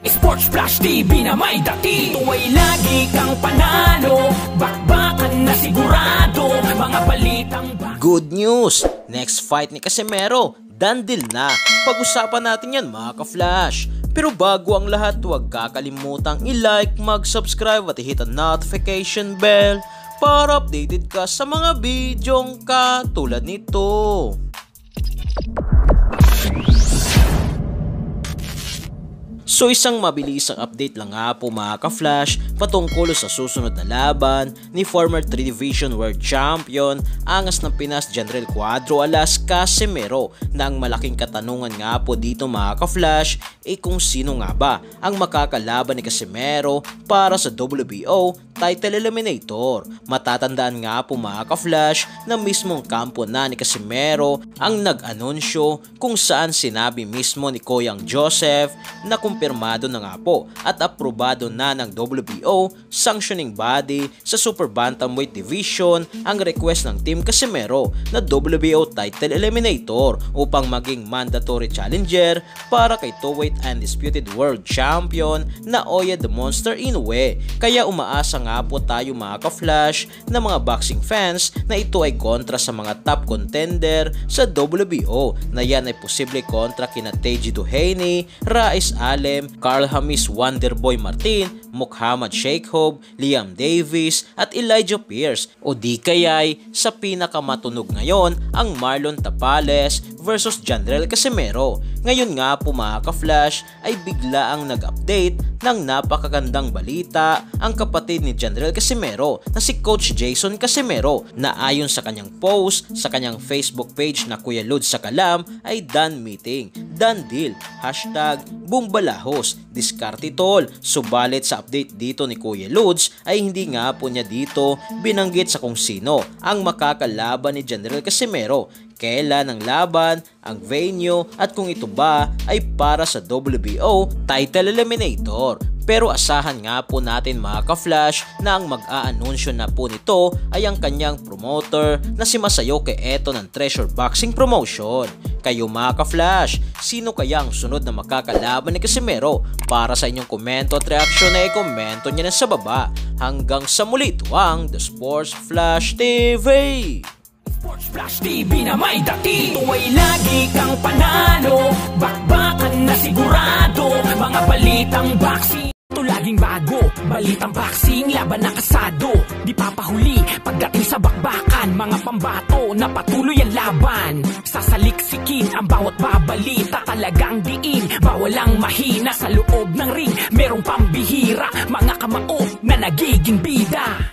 Sports Flash TV na may dati. Ito ay lagi kang panalo, bakbakan na sigurado, mga balitang good news! Next fight ni Casimero, done deal na. Pag-usapan natin yan mga ka-Flash. Pero bago ang lahat, huwag kakalimutang i-like, mag-subscribe at i-hit ang notification bell para updated ka sa mga bidyong katulad nito. So isang mabilisang update lang nga po mga ka-Flash patungkol sa susunod na laban ni former 3 Division World Champion angas ng Pinas General Cuadro alas Casimero, na ang malaking katanungan nga po dito mga ka-Flash ay kung sino nga ba ang makakalaban ni Casimero para sa WBO title eliminator. Matatandaan nga po mga ka-Flash na mismong kampo na ni Casimero ang nag-anunsyo kung saan sinabi mismo ni Koyang Joseph na kumpirmado na nga po at aprobado na ng WBO sanctioning body sa Super Bantamweight Division ang request ng Team Casimero na WBO title eliminator upang maging mandatory challenger para kay two-weight undisputed world champion na Oya the Monster Inoue. Kaya umaasa nga po tayo mga ka-Flash na mga boxing fans na ito ay kontra sa mga top contender sa WBO na yan ay posible kontra kina Teji Duhaney, Rais Alem, Carl Hamis Wonderboy Martin, Muhammad Sheikhob, Liam Davis at Elijah Pierce, o di kaya'y sa pinakamatunog ngayon ang Marlon Tapales versus General Casimero. Ngayon nga po mga ka-Flash ay bigla ang nag-update ng napakagandang balita ang kapatid ni General Casimero na si Coach Jason Casimero, na ayon sa kanyang post sa kanyang Facebook page na Kuya Lods sa Kalam ay done meeting, done deal, #Bumbalahos, diskarte tol. Subalit sa update dito ni Kuya Lods ay hindi nga po niya dito binanggit sa kung sino ang makakalaban ni General Casimero, kailan ang laban, ang venue at kung ito ba ay para sa WBO title eliminator. Pero asahan nga po natin mga ka-Flash na ang mag-aanunsyo na po nito ay ang kanyang promoter na si Masayoke Eto ng Treasure Boxing Promotion. Kayo mga ka-Flash, sino kaya ang sunod na makakalaban ni Casimero? Para sa inyong komento at reaksyon na i-komento nyo na sa baba. Hanggang sa muli, ito ang The Sports Flash TV. Sports Flash TV na may dati. Ito ay lagi kang panalo, bakbakan na sigurado, mga balitang boxing. Ito laging bago, balitang boxing, laban na kasado, di papahuli pagdating sa bakbakan, mga pambato na patuloy ang laban. Sasaliksikin ang bawat babalita, talagang diin, bawal ang mahina sa loob ng ring. Merong pambihira, mga kamao na nagiging bida.